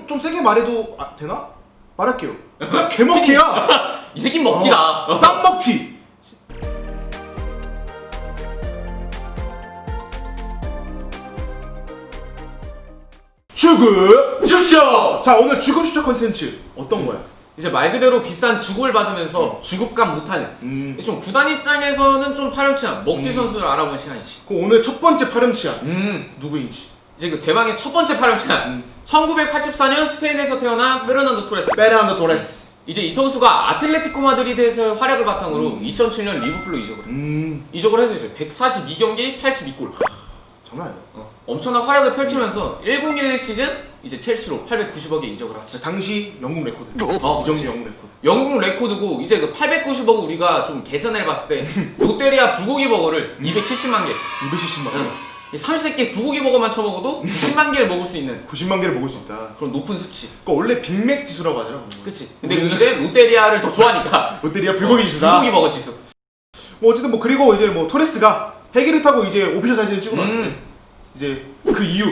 좀 세게 말해도 되나? 말할게요. 그냥 개먹튀야. 이 새끼 먹튀다. 쌈먹튀. 주급 슈쇼. 자, 오늘 주급 슈쇼 컨텐츠 어떤 거야? 이제 말 그대로 비싼 주급을 받으면서 주급감 못하는 좀 구단 입장에서는 좀 파렴치한 먹튀 선수를 알아보는 시간이지. 그 오늘 첫 번째 파렴치한 누구인지. 이제 그 대망의 첫 번째 파렴치한 1984년 스페인에서 태어난 페르난도 토레스. 페르난도 토레스. 이제 이 선수가 아틀레티코 마드리드에서의 활약을 바탕으로 2007년 리버풀로 이적을 해. 이적을 해서 이제 142경기 82골. 장난 아니야. 엄청난 활약을 펼치면서 1011 시즌 이제 첼시로 890억에 이적을 하지. 당시 영국 레코드. 이정도 영국 레코드. 영국 레코드고 이제 그 890억 우리가 좀 계산해 봤을 때 롯데리아 불고기 버거를 270만 개. 270만 개. 30개 불고기 버거만 쳐먹어도 90만 개를 먹을 수 있는 90만 개를 먹을 수 있다. 그런 높은 수치. 그러니까 원래 빅맥 지수라고 하잖아. 그치. 근데 이제 롯데리아를 더 좋아하니까 롯데리아 불고기 지수다. 불고기 버거 지수. 뭐 어쨌든 뭐 그리고 이제 뭐 토레스가 헬기를 타고 이제 오피셜 사진을 찍어놨는데 이제 그 이유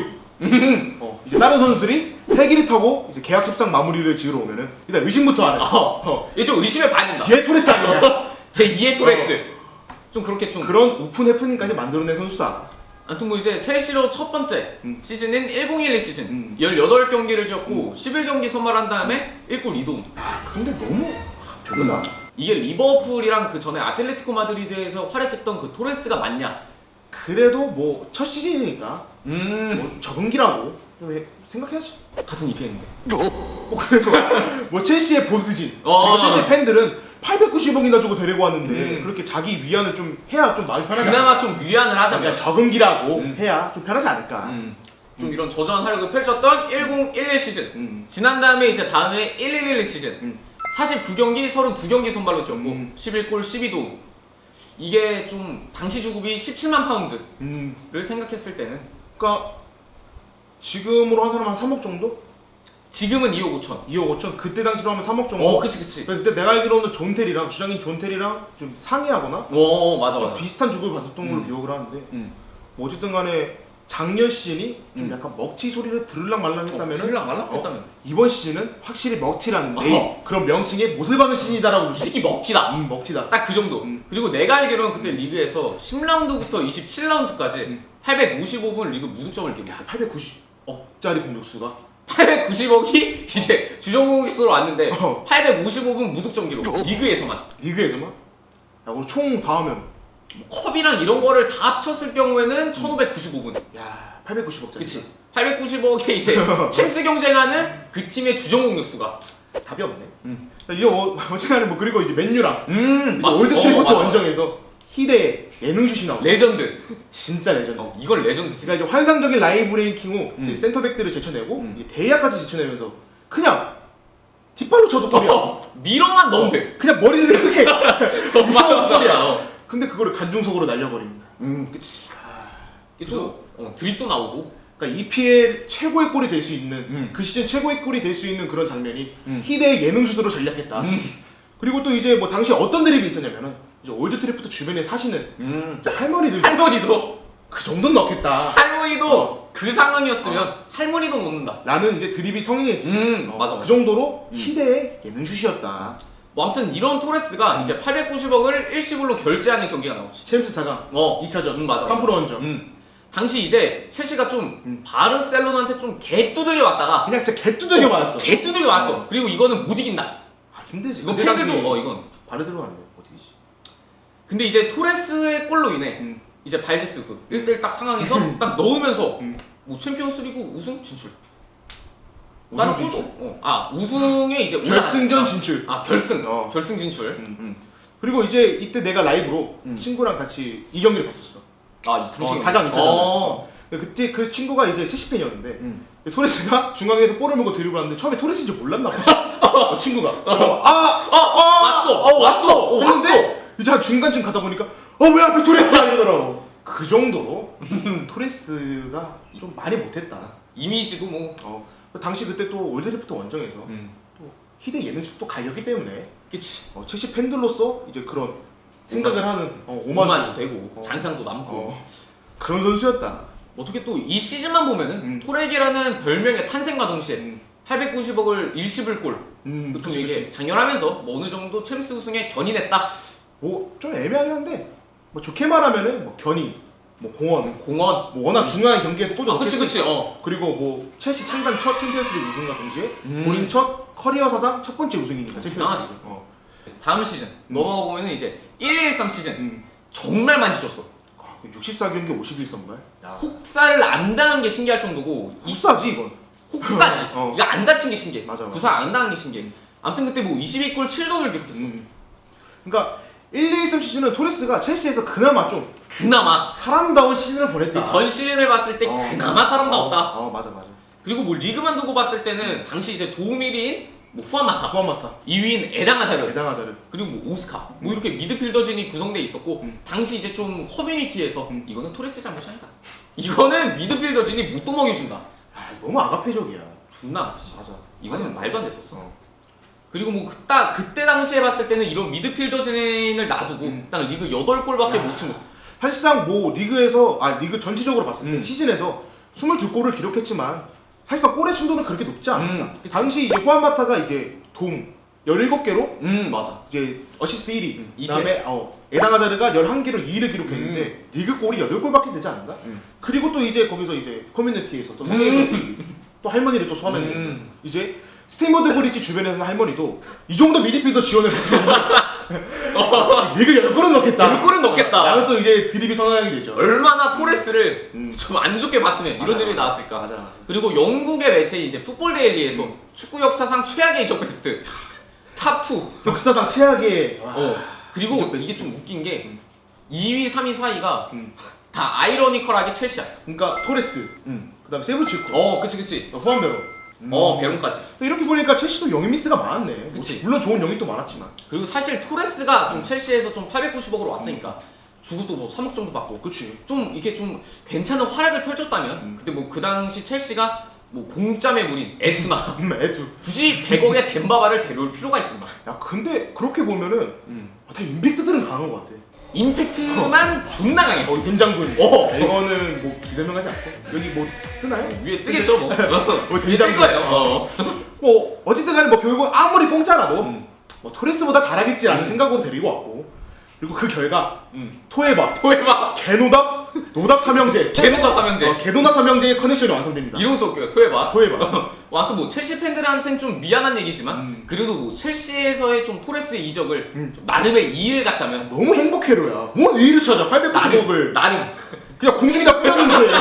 이제 다른 선수들이 헬기를 타고 이제 계약 협상 마무리를 지으러 오면은 일단 의심부터 안 해. 이게 좀 의심에 반인다. 얘 토레스 아니냐? 제 2의 토레스. 좀 그렇게 좀 그런 우픈 해프닝까지 만들어낸 선수다. 아무튼 뭐 이제 첼시로 첫 번째 시즌인 1012 시즌 18경기를 뛰었고 11경기 선발한 다음에 1골 2도움. 근데 너무 별로다. 이게 리버풀이랑 그 전에 아틀레티코 마드리드에서 활약했던 그 토레스가 맞냐? 그래도 뭐 첫 시즌이니까 뭐 적응기라고 좀 생각해야지. 같은 EPL인데. 뭐 그래도 뭐 첼시의 보드진, 첼시 팬들은 890억이나 주고 데리고 왔는데 그렇게 자기 위안을 좀 해야 좀 마음이 편하지. 그나마 좀 위안을 하자면 그러니까 적응기라고 해야 좀 편하지 않을까. 좀 이런 저조한 활약을 펼쳤던 1011 시즌. 지난 다음에 이제 다음에 1111 시즌. 49경기 32경기 선발로 뛰었고 11골 12도움. 이게 좀 당시 주급이 17만 파운드를 생각했을 때는 그러니까 지금으로 한 사람 한 3억 정도? 지금은 2억 5천. 2억 5천? 그때 당시로 하면 3억 정도? 그치. 그때 내가 알기로는 존 테리랑 주장인 존 테리랑 좀 상의하거나 맞아. 비슷한 주급을 받았던 걸로 기억을 하는데 뭐 어쨌든 간에 작년 시즌이 좀 약간 먹튀 소리를 들을랑 말랑 했다면은 들을랑 이번 시즌은 확실히 먹튀라는 네임, 그런 명칭에 못을 박은 시즌이다라고. 이 새끼 먹튀다. 먹튀다. 딱 그 정도. 그리고 내가 알기로는 그때 리그에서 10라운드부터 27라운드까지 855분 리그 무득점을 기록했어. 890억짜리 공격수가 890억이 이제 주전 공격수로 왔는데 855분 무득점 기록. 리그에서만. 야, 우리 총 다 하면 컵이랑 이런 거를 다 합쳤을 경우에는 1595분. 야, 890억짜리. 그치. 890억에 이제 챔스 경쟁하는 그 팀의 주전 공격수가 답이 없네. 이거 어쨌든 뭐 그리고 이제 맨유랑 맞아. 올드 트래포드 맞아. 원정에서 희대의 예능슛이 나오고 레전드. 진짜 레전드. 이건 레전드지. 그러니까 이제 환상적인 라인 브레이킹 후 이제 센터백들을 제쳐내고 이제 대야까지 제쳐내면서 그냥 뒷발로 쳐도 골이야. 밀어만 넣으면 돼. 그냥 머리를 이렇게 맞아. 근데 그거를 간중속으로 날려버립니다. 그치. 그쵸. 드립도 나오고. 그러니까 EPL 최고의 골이 될 수 있는 그 시즌 최고의 골이 될 수 있는 그런 장면이 희대의 예능슛으로 전략했다. 그리고 또 이제 뭐 당시 어떤 드립이 있었냐면은 이제 올드 트래포드 주변에 사시는 할머니도 그 정도는 넣겠다. 할머니도 그 상황이었으면 할머니도 넣는다. 라는 이제 드립이 성행했지. 맞아. 그 정도로 희대의 예능슛이었다. 뭐 아무튼 이런 토레스가 이제 890억을 일시불로 결제하는 경기가 나오지. 챔스 4강 2차전 맞아. 캄프로 원정. 당시 이제 첼시가 좀 바르셀로나한테 좀 개두들겨 왔다가 그냥 진짜 개두들겨 맞았어. 개두들겨 왔어. 그리고 이거는 못 이긴다. 힘들지. 이건 근데 팬들도 이건. 바르셀로나 안 돼. 어디지? 근데 이제 토레스의 골로 인해 이제 발데스 그 1대1 딱 상황에서 딱 넣으면서 뭐 챔피언스리그 우승 진출. 우승 진출. 우승에 이제 결승전 진출. 결승 진출. 그리고 이제 이때 내가 라이브로 친구랑 같이 이 경기를 봤었어. 이 당시 4강 2차전. 그때 그 친구가 이제 첼시 팬이었는데 토레스가 중앙에서 볼을 먹고 데리고 갔는데 처음에 토레스인지 몰랐나 봐. 친구가. 왔어. 했는데 이제 한 중간쯤 가다 보니까 왜 앞에 토레스야 이러더라고. 그 정도로 토레스가 좀 많이 못했다. 이미지도 뭐. 당시 그때 또 올드래프트 원정에서 또 희대 예능축 또 갈렸기 때문에 그치. 첼시 팬들로서 이제 그런 생각을 하는 오마주 되고 잔상도 남고 그런 선수였다. 어떻게 또 이 시즌만 보면은 토렉이라는 별명의 탄생과 동시에 890억을 일시불 골. 좀 그치, 이게 그치. 장렬하면서 뭐 어느 정도 챔스 우승에 견인했다. 뭐 좀 애매하긴 한데 뭐 좋게 말하면은 뭐 견인, 뭐 공헌, 공헌. 뭐 워낙 중요한 경기에서 골도 아, 그치, 넣겠으니까. 그치. 그리고 뭐 첼시 창단 첫 챔피언스리그 우승과 동시에 본인 첫 커리어 사상 첫 번째 우승이니까 챔피언스리그. 다음 시즌 넘어가 보면은 이제 1-1-13 시즌 음. 정말 많이 줬어. 64경기 51선발. 혹사를 안 당한 게 신기할 정도고 훅사지 이건. 혹사지. 어. 이거 안 다친 게 신기해. 맞아. 부상 안 당한 게 신기해. 아무튼 그때 뭐 22골 7도움을 기록했어. 그러니까 1-2-3 시즌은 토레스가 첼시에서 그나마 좀 그나마 사람다운 시즌을 보냈다. 전 시즌을 봤을 때 그나마 사람다웠다. 맞아. 그리고 뭐 리그만 두고 봤을 때는 당시 이제 도움 1위인 뭐 후안마타, 후안마타, 2위인 에당아자르, 에당아자르, 그리고 뭐 오스카, 뭐 이렇게 미드필더진이 구성돼 있었고 당시 이제 좀 커뮤니티에서 이거는 토레스 잘못이 아니다. 이거는 미드필더진이 못 도먹여준다. 아, 너무 아가페적이야. 존나 아가씨. 맞아. 이거는 말도 안 됐었어. 그리고 뭐 그때 당시에 봤을 때는 이런 미드필더진을 놔두고 딱 리그 8골밖에 못 친 것. 사실상 뭐 리그 전체적으로 봤을 때 시즌에서 22골을 기록했지만 사실상 골의 순도는 그렇게 높지 않았다. 당시 이제 후안마타가 이제 돔 17개로 맞아. 이제 어시스트 1위. 그다음에 에당아자르가 11개로 2위를 기록했는데 리그 골이 8골밖에 되지 않았나? 그리고 또 이제 거기서 이제 커뮤니티에서 또 성인들 또 할머니를 또 소환하게 이제 스테이머드 브리지 주변에서는 할머니도 이 정도 미드필더 지원을 했으면 리그 10골은 넣겠다. 10골은 넣겠다. 라는 또 이제 드립이 선언하게 되죠. 얼마나 토레스를 좀 안 좋게 봤으면 이런 맞아, 드립이 나왔을까. 맞아. 그리고 영국의 매체인 이제 풋볼 데일리에서 축구 역사상 최악의 이적 베스트 탑2. 역사상 최악의 그리고 이적 이게 베스트. 좀 웃긴 게 2위, 3위 사이가 다 아이러니컬하게 첼시야. 그러니까 토레스, 그다음 세브치코, 그치. 후안베로. 베론까지. 이렇게 보니까 첼시도 영입 미스가 많았네. 그치. 물론 좋은 영입도 많았지만. 그리고 사실 토레스가 좀 첼시에서 좀 890억으로 왔으니까 주고도 뭐 3억 정도 받고 그치. 좀 이게 좀 괜찮은 활약을 펼쳤다면 근데 뭐 그 당시 첼시가 뭐 공짜 매물인 에투나 애투. 굳이 100억의 덴바바를 데려올 필요가 있습니다. 야 근데 그렇게 보면은 다 임팩트들은 강한 것 같아. 임팩트만 존나 강해. 댐장군. 이거는 뭐 기대명하지 않고 여기 뭐 뜨나요? 위에 뜨겠죠 뭐. 뭐 위에 뜰 댐장군. 거예요. 뭐 어쨌든 간에 뭐 결국 아무리 공짜라도 뭐 토레스보다 잘하겠지라는 생각으로 데리고 왔고 그리고 그 결과 토에바 개노답 노답 삼형제 개노답 삼형제. 개노답 삼형제의 커넥션이 완성됩니다. 이름도 웃겨요. 토에바. 토에바. 아무튼 뭐 첼시 팬들한테는 좀 미안한 얘기지만 그래도 뭐 첼시에서의 좀 토레스 이적을 좀 나름의 이의를 갖자면 너무 행복해로야. 뭔 의의를 찾아? 890억을 나름 그냥 공중이다 뿌렸는데.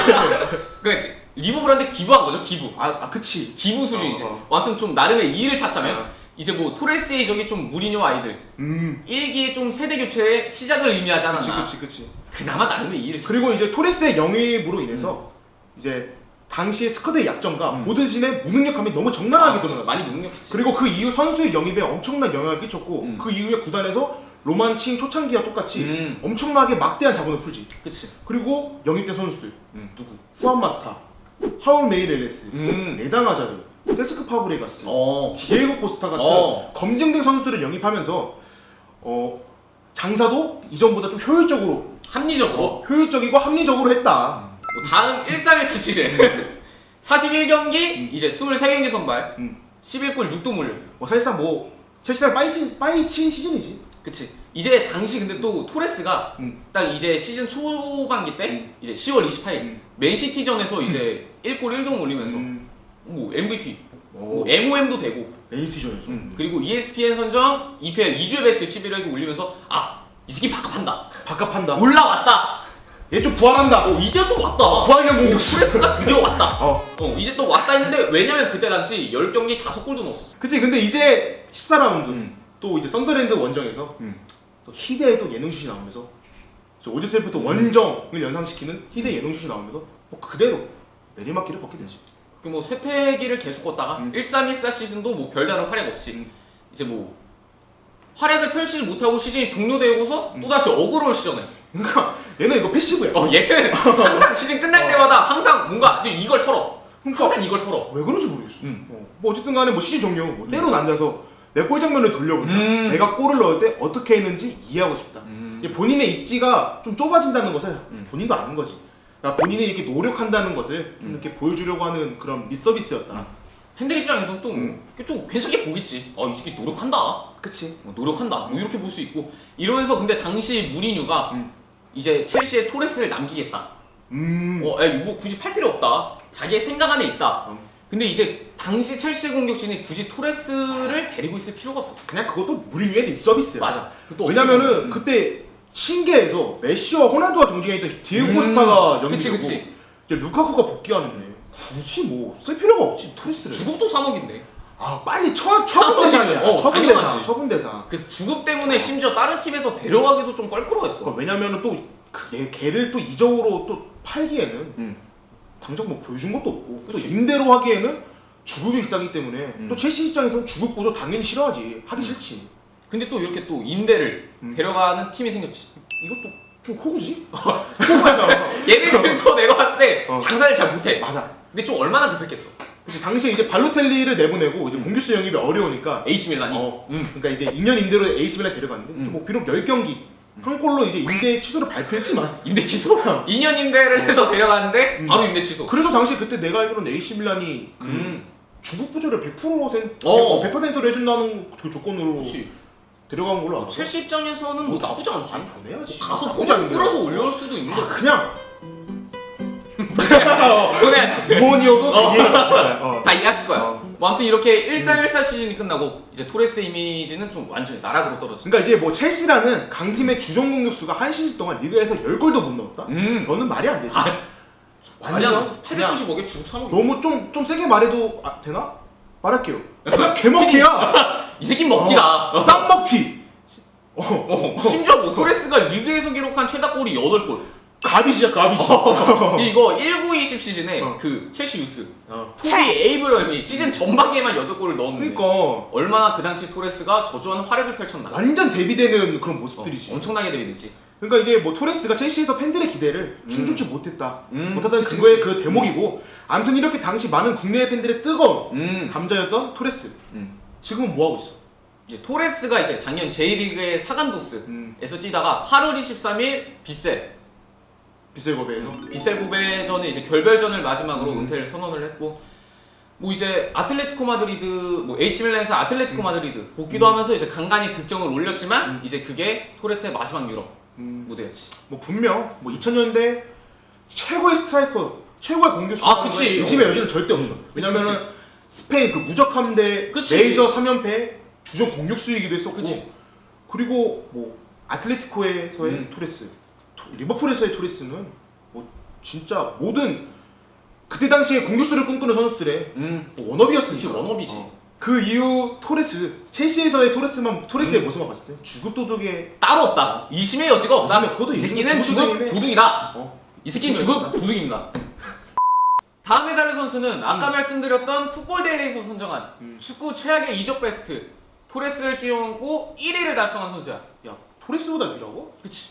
그 리버풀한테 기부한 거죠. 기부. 그치. 기부 수준이지. 아무튼 좀 나름의 이의를 찾자면 이제 뭐 토레스의 이적이 좀 무리뉴 아이들 1기의 좀 세대 교체의 시작을 의미하지 않았나. 그치. 그나마 나름의 이의를 찾. 그리고 이제 토레스의 영입으로 인해서 이제 당시의 스쿼드의 약점과 오드진의 무능력함이 너무 적나라하게 드러났어. 많이 무능력했지. 그리고 그 이후 선수의 영입에 엄청난 영향을 끼쳤고 그 이후에 구단에서 로만칭 초창기와 똑같이 엄청나게 막대한 자본을 풀지. 그치. 그리고 영입된 선수들 누구? 후안마타, 하울 메이레레스, 에당아자르, 세스크 파브레가스, 디에고 코스타 같은 검증된 선수들을 영입하면서 장사도 이전보다 좀 효율적이고 합리적으로 했다. 뭐 다음 1314 시즌 41경기 이제 23경기 선발 11골 6도몰. 사실상 뭐 첼시랑 빠이친 시즌이지. 그치. 이제 당시 근데 또 토레스가 딱 이제 시즌 초반기 때 이제 10월 28일 맨시티전에서 이제 1골 1동 올리면서 뭐 MVP, 뭐 MOM도 되고 맨시티전에서. 그리고 ESPN 선정 EPL 2주의 베스트 11회도 올리면서 이 새끼 바깥판다. 올라왔다. 얘 좀 부활한다. 이제 좀 왔다. 부활연공. 토레스가 드디어 왔다. 이제 또 왔다 했는데 왜냐면 그때 당시 10경기 5골도 넣었었어. 그치. 근데 이제 14라운드 또 이제 썬더랜드 원정에서 또 희대의 또 예능슛이 나오면서 올드 트래포드 원정을 연상시키는 희대의 예능슛이 나오면서 뭐 그대로 내리막길을 걷게 되지. 그 뭐 쇠퇴기를 계속 걷다가 1314 시즌도 뭐 별다른 활약 없이 이제 뭐 활약을 펼치지 못하고 시즌이 종료되고서 또다시 억울한 시즌에. 그러니까 얘는 이거 패시브야. 얘는 항상 시즌 끝날 때마다 항상 뭔가 이걸 털어. 그러니까 항상 이걸 털어. 왜 그런지 모르겠어. 뭐 어쨌든 간에 뭐 시즌 종료 뭐 때로 앉아서 내 골 장면을 돌려본다. 내가 골을 넣을 때 어떻게 했는지 이해하고 싶다. 이제 본인의 입지가 좀 좁아진다는 것을 본인도 아는 거지. 그러니까 본인이 이렇게 노력한다는 것을 좀 이렇게 보여주려고 하는 그런 미서비스였다. 팬들 입장에서는 좀 괜찮게 보겠지. 이 새끼 노력한다. 그치. 노력한다. 뭐 이렇게 볼 수 있고 이러면서 근데 당시 무리뉴가 이제 첼시에 토레스를 남기겠다. 이거 굳이 팔 필요 없다. 자기의 생각 안에 있다. 근데 이제 당시 첼시 공격진이 굳이 토레스를 데리고 있을 필요가 없었어. 그냥 그것도 무리뉴의 립 서비스야. 맞아. 왜냐면은 그때 신계에서 메시와 호날두가 동행했던 디에고 코스타가 연기되고 이제 루카쿠가 복귀하는데 굳이 뭐 쓸 필요가 없지 토레스를. 주급도 3억인데. 빨리 처분 대상이야. 처분 대상. 그래서 주급 때문에 심지어 다른 팀에서 데려가기도 좀 껄끄러웠어. 왜냐면은 또 걔를 또 이적으로 또 팔기에는 당장 뭐 보여준 것도 없고 또 임대로 하기에는 주급이 비싸기 때문에 또 첼시 입장에서는 주급 보조 당연히 싫어하지. 하기 싫지. 근데 또 이렇게 또 임대를 데려가는 팀이 생겼지. 이것도 좀 호구지? 호구야. 얘네들도 내가 봤을 때 장사를 잘 못해. 맞아. 근데 좀 얼마나 급했겠어. 그치, 당시에 이제 발로텔리를 내보내고 이제 공격수 영입이 어려우니까 AC 밀란이. 그러니까 이제 2년 임대로 AC 밀란 데려갔는데 뭐 비록 10경기 한 골로 이제 임대 취소를 발표했지만 임대 취소? 2년 임대를 해서 데려갔는데 바로 임대 취소. 그래도 당시 그때 내가 알기로는 AC 밀란이 주급 보조를 100%로 해준다는 그 조건으로 데려간 걸로 알아. 첼시 입장에서는 뭐 나쁘지 않지. 보내야지. 가서 뿌려서 올려올 수도 있는데. 그냥 보내야지. 모니어도 이해가 다 이해하실 거야. 뭐 아무튼 이렇게 1314 시즌이 끝나고 이제 토레스 이미지는 좀 완전히 나락으로 떨어졌어. 그러니까 이제 뭐 첼시라는 강팀의 주전 공격수가 한 시즌 동안 리그에서 10골도 못 넣었다? 저는 말이 안 되지. 완전 895개 주급 3억. 너무 좀 세게 말해도 되나? 말할게요. 그냥 개먹튀야. 이 새끼 먹튀다. 쌈먹튀. 심지어 뭐 토레스가 리그에서 기록한 최다골이 8골. 가비지야 가비지. 이거 19-20 시즌에 그 첼시 유스 토비 에이브럼이 시즌 전반기에만 8골을 넣었는데 그러니까 얼마나 그 당시 토레스가 저조한 활약을 펼쳤나. 완전 대비되는 그런 모습들이지. 엄청나게 대비됐지. 그러니까 이제 뭐 토레스가 첼시에서 팬들의 기대를 충족치 못했다는 그치, 그거의 그 대목이고, 아무튼 이렇게 당시 많은 국내 팬들의 뜨거운 감자였던 토레스. 지금은 뭐 하고 있어? 이제 토레스가 이제 작년 J리그의 사간도스에서 뛰다가 8월 23일 비셀 고베전에 이제 결별전을 마지막으로 은퇴를 선언을 했고, 뭐 이제 아틀레티코 마드리드, 뭐 AC 밀란에서 아틀레티코 마드리드 복귀도 하면서 이제 간간히 득점을 올렸지만 이제 그게 토레스의 마지막 유럽 무대였지. 뭐 분명 뭐 2000년대 최고의 스트라이커, 최고의 공격수라는 거에 의심의 여지는 절대 없어. 왜냐면은 스페인 그 무적함대 메이저 3연패 주전 공격수이기도 했었고, 그리고 뭐 아틀레티코에서의 토레스, 리버풀에서의 토레스는 뭐 진짜 모든 그때 당시에 공격수를 꿈꾸는 선수들의 뭐 워너비였으니까. 그치, 워너비지. 그 이후 토레스, 첼시에서의 토레스의 모습만 봤을 때 주급 도둑의 따로 없다. 이심의 여지가 없다. 그것도 이 새끼는 주급 도둑이다. 이 새끼는 주급 주급 도둑입니다. 다음에 다룰 선수는 아까 말씀드렸던 풋볼 데일리에서 선정한 축구 최악의 이적 베스트 토레스를 띄워놓고 1위를 달성한 선수야. 야, 토레스보다 위라고? 그치.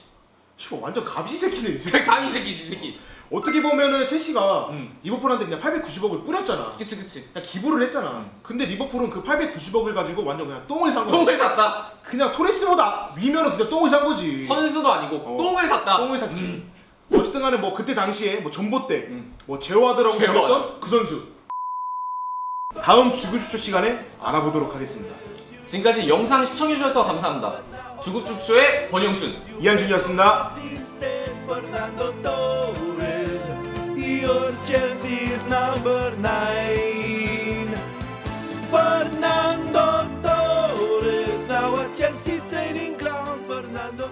씨발 완전 가비 새끼네 이 새끼. 감히 새끼지 이 새끼. 어떻게 보면은 첼시가 리버풀한테 그냥 890억을 뿌렸잖아. 그치. 그냥 기부를 했잖아. 근데 리버풀은 그 890억을 가지고 완전 그냥 똥을 산 거야. 똥을 샀다. 그냥 토레스보다 위면은 그냥 똥을 산 거지. 선수도 아니고 똥을 샀다. 똥을 샀지. 어쨌든 간에 뭐 그때 당시에 뭐 전봇대, 뭐 제어하드라고 불렸던 그 선수. 다음 주급주쇼 시간에 알아보도록 하겠습니다. 지금까지 영상 시청해주셔서 감사합니다. 주급주쇼의 권영춘, 이한준이었습니다. Fernando Torres, your Chelsea's number 9. Fernando Torres, now at Chelsea's training ground. Fernando